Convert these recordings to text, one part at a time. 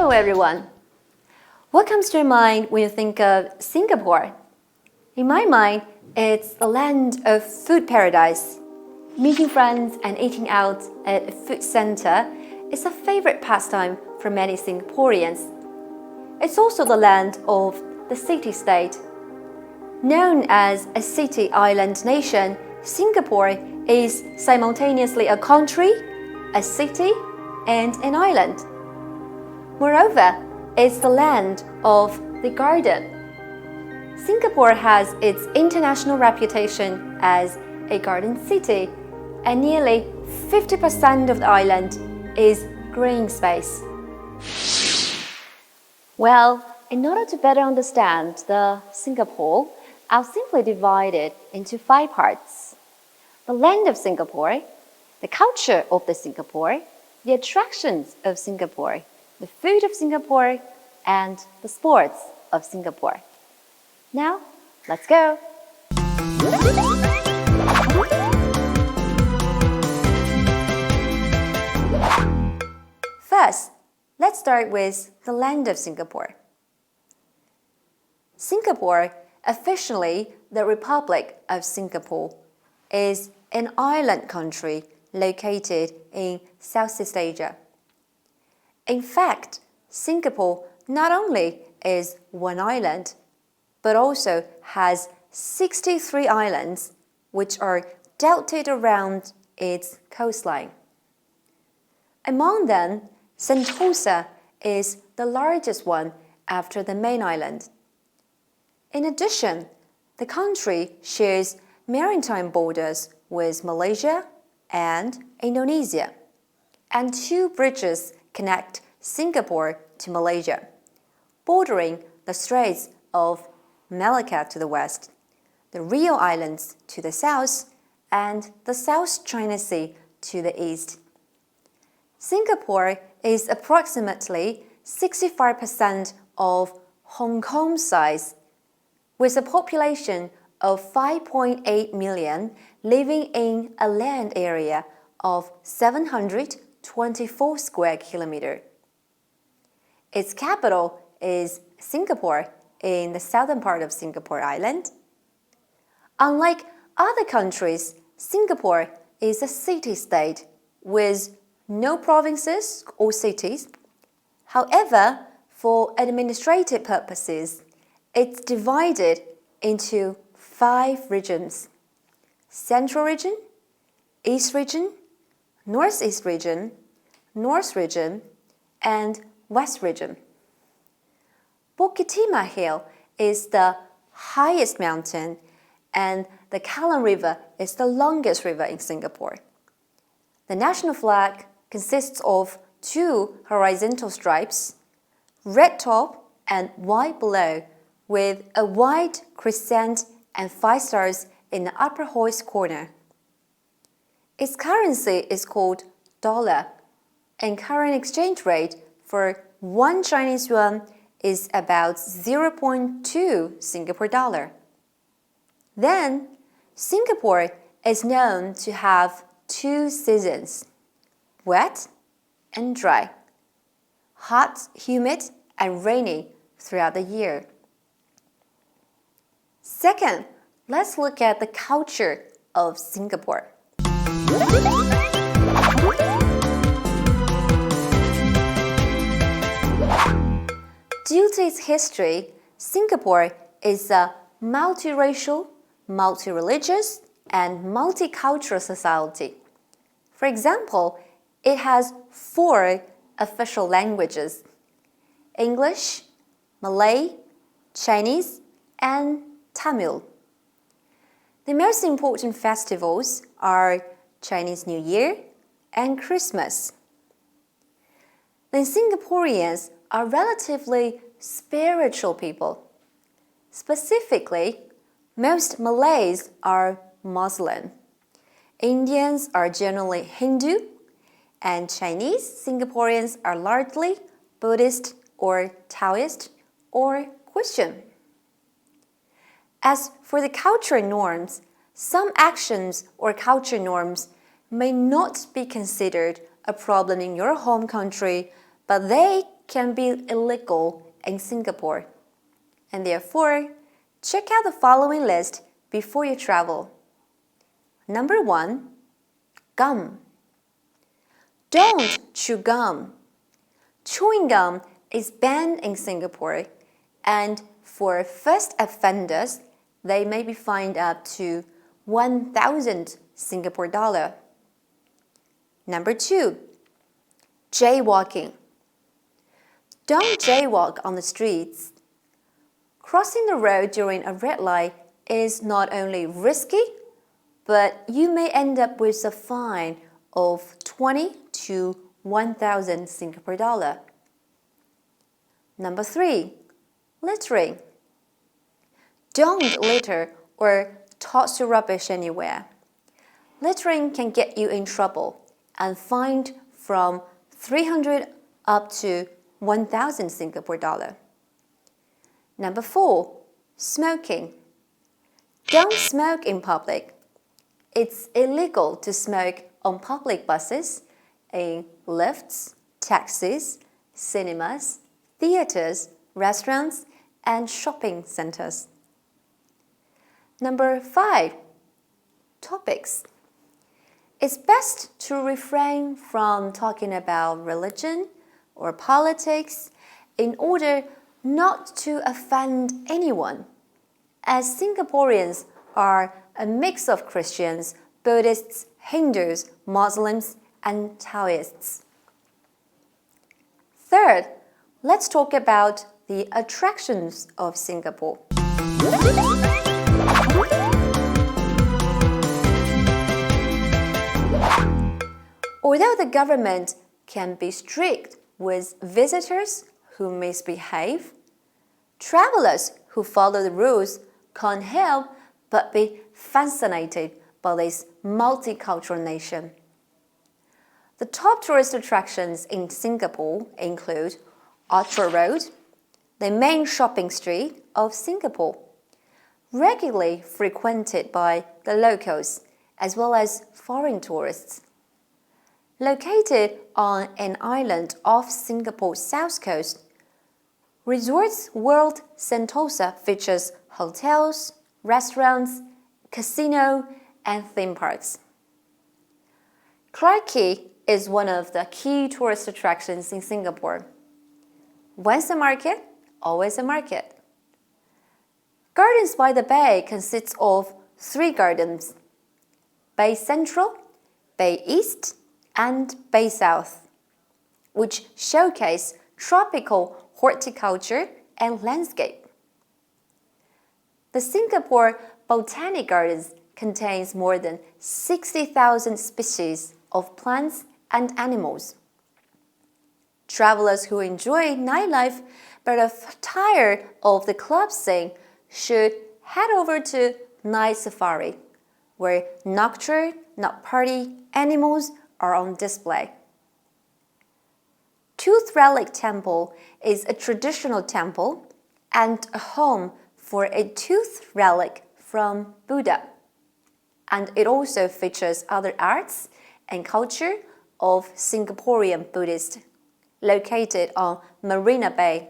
Hello everyone! What comes to your mind when you think of Singapore? In my mind, it's a land of food paradise. Meeting friends and eating out at a food center is a favorite pastime for many Singaporeans. It's also the land of the city-state. Known as a city-island nation, Singapore is simultaneously a country, a city, and an island. Moreover, it's the land of the garden. Singapore has its international reputation as a garden city, and nearly 50% of the island is green space. Well, in order to better understand the Singapore, I'll simply divide it into 5 parts. The land of Singapore, the culture of the Singapore, the attractions of Singapore, the food of Singapore, and the sports of Singapore. Now, let's go! First, let's start with the land of Singapore. Singapore, officially the Republic of Singapore, is an island country located in Southeast Asia. In fact, Singapore not only is one island, but also has 63 islands which are dotted around its coastline. Among them, Sentosa is the largest one after the main island. In addition, the country shares maritime borders with Malaysia and Indonesia, and 2 bridges connect Singapore to Malaysia, bordering the Straits of Malacca to the west, the Rio Islands to the south, and the South China Sea to the east. Singapore is approximately 65% of Hong Kong's size, with a population of 5.8 million living in a land area of 724 square kilometers. Its capital is Singapore in the southern part of Singapore Island. Unlike other countries, Singapore is a city-state with no provinces or cities. However, for administrative purposes, it's divided into 5 regions: Central Region, East Region, Northeast Region, North Region, and West Region. Bukit Timah Hill is the highest mountain, and the Kallang River is the longest river in Singapore. The national flag consists of 2 horizontal stripes, red top and white below, with a white crescent and 5 stars in the upper hoist corner. Its currency is called dollar, and current exchange rate for 1 Chinese yuan is about 0.2 Singapore dollar. Then, Singapore is known to have 2 seasons, wet and dry, hot, humid, and rainy throughout the year. Second, let's look at the culture of Singapore. Due to its history, Singapore is a multiracial, multi-religious, and multicultural society. For example, it has 4 official languages: English, Malay, Chinese, and Tamil. The most important festivals are Chinese New Year and Christmas. The Singaporeans are relatively spiritual people. Specifically, most Malays are Muslim, Indians are generally Hindu, and Chinese Singaporeans are largely Buddhist or Taoist or Christian. As for the cultural norms, some actions or culture norms may not be considered a problem in your home country, but they can be illegal in Singapore, and therefore, check out the following list before you travel. Number 1, gum. Don't chew gum. Chewing gum is banned in Singapore, and for first offenders, they may be fined up to 1,000 Singapore dollar. Number 2, jaywalking. Don't jaywalk on the streets. Crossing the road during a red light is not only risky, but you may end up with a fine of 20 to 1,000 Singapore dollar. Number 3, littering. Don't litter or toss your rubbish anywhere. Littering can get you in trouble and fined from 300 up to 1,000 Singapore dollar. Number 4, smoking. Don't smoke in public. It's illegal to smoke on public buses, in lifts, taxis, cinemas, theaters, restaurants, and shopping centers. Number 5, topics. It's best to refrain from talking about religion or politics in order not to offend anyone, as Singaporeans are a mix of Christians, Buddhists, Hindus, Muslims, and Taoists. Third, let's talk about the attractions of Singapore. Although the government can be strict with visitors who misbehave, travelers who follow the rules can't help but be fascinated by this multicultural nation. The top tourist attractions in Singapore include Orchard Road, the main shopping street of Singapore, regularly frequented by the locals as well as foreign tourists. Located on an island off Singapore's south coast, Resorts World Sentosa features hotels, restaurants, casino, and theme parks. Clarke Quay is one of the key tourist attractions in Singapore. Once a market, always a market. Gardens by the Bay consists of 3 gardens: Bay Central, Bay East, and Bay South, which showcase tropical horticulture and landscape. The Singapore Botanic Gardens contains more than 60,000 species of plants and animals. Travelers who enjoy nightlife but are tired of the club scene should head over to Night Safari, where nocturne, not party animals are on display. Tooth Relic Temple is a traditional temple and a home for a tooth relic from Buddha, and it also features other arts and culture of Singaporean Buddhists, located on Marina Bay.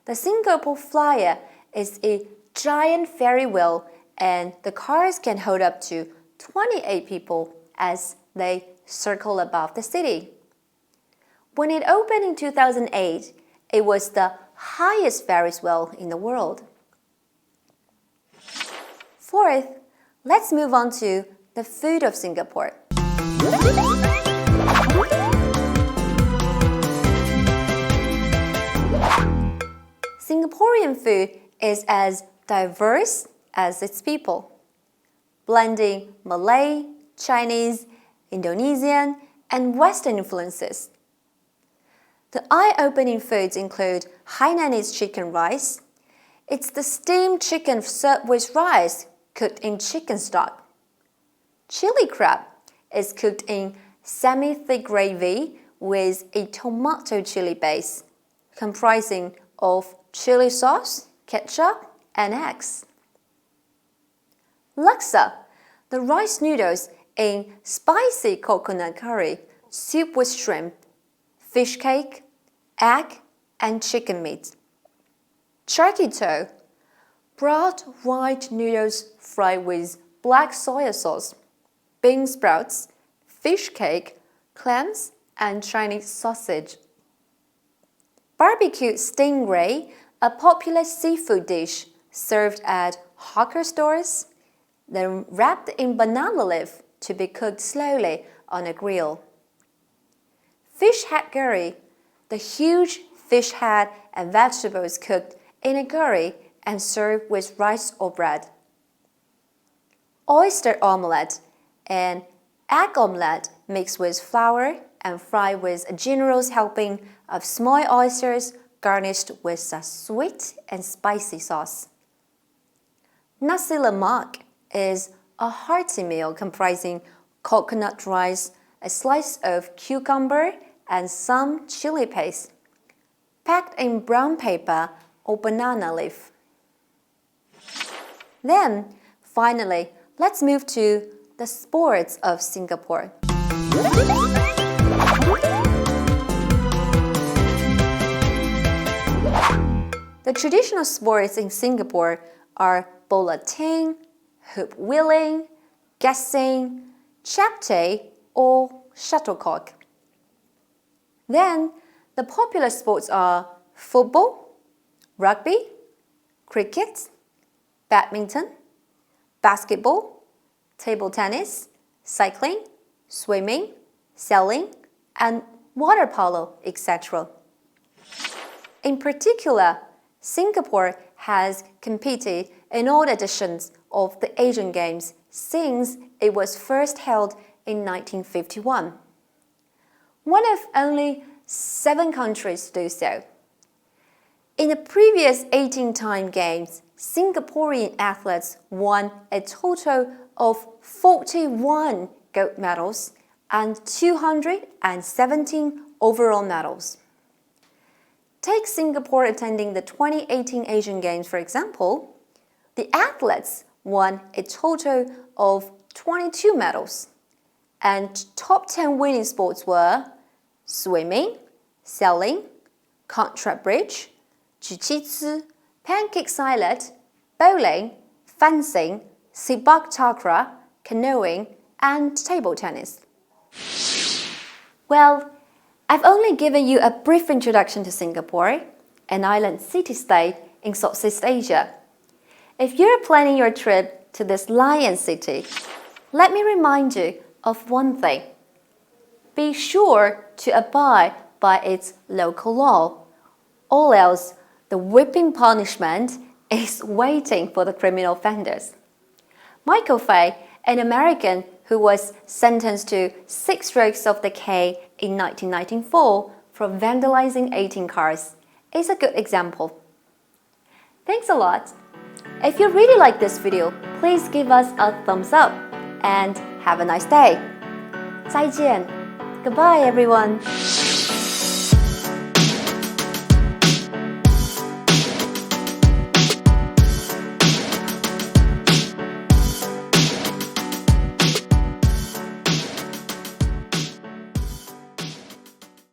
The Singapore Flyer is a giant ferry wheel, and the cars can hold up to 28 people as they circle above the city. When it opened in 2008, it was the highest Ferris wheel in the world. Fourth, let's move on to the food of Singapore. Singaporean food is as diverse as its people, blending Malay, Chinese, Indonesian, and Western influences. The eye-opening foods include Hainanese chicken rice. It's the steamed chicken served with rice cooked in chicken stock. Chili crab is cooked in semi-thick gravy with a tomato chili base, comprising of chili sauce, ketchup, and eggs. Laksa, the rice noodles in spicy coconut curry, soup with shrimp, fish cake, egg, and chicken meat. Turkey toe, broad white noodles fried with black soy sauce, bean sprouts, fish cake, clams, and Chinese sausage. Barbecued stingray, a popular seafood dish served at hawker stores, then wrapped in banana leaf to be cooked slowly on a grill. Fish head curry, the huge fish head and vegetables cooked in a curry and served with rice or bread. Oyster omelette, an egg omelette mixed with flour and fried with a generous helping of small oysters garnished with a sweet and spicy sauce. Nasi lemak is a hearty meal comprising coconut rice, a slice of cucumber, and some chili paste, packed in brown paper or banana leaf. Then, finally, let's move to the sports of Singapore. The traditional sports in Singapore are bola ting, hoop wheeling, guessing, chapteh, or shuttlecock. Then, the popular sports are football, rugby, cricket, badminton, basketball, table tennis, cycling, swimming, sailing, and water polo, etc. In particular, Singapore has competed in all editions of the Asian Games since it was first held in 1951. One of only 7 countries to do so. In the previous 18-time Games, Singaporean athletes won a total of 41 gold medals and 217 overall medals. Take Singapore attending the 2018 Asian Games, for example. The athletes won a total of 22 medals, and top 10 winning sports were swimming, sailing, contract bridge, jiu-jitsu, pancake salad, bowling, fencing, sepak takraw, canoeing, and table tennis. Well, I've only given you a brief introduction to Singapore, an island city-state in Southeast Asia. If you're planning your trip to this lion city, let me remind you of one thing. Be sure to abide by its local law, or else the whipping punishment is waiting for the criminal offenders. Michael Fay, an American who was sentenced to 6 strokes of the cane in 1994 for vandalizing 18 cars, is a good example. Thanks a lot. If you really like this video, please give us a thumbs up and have a nice day. 再见. Goodbye, everyone.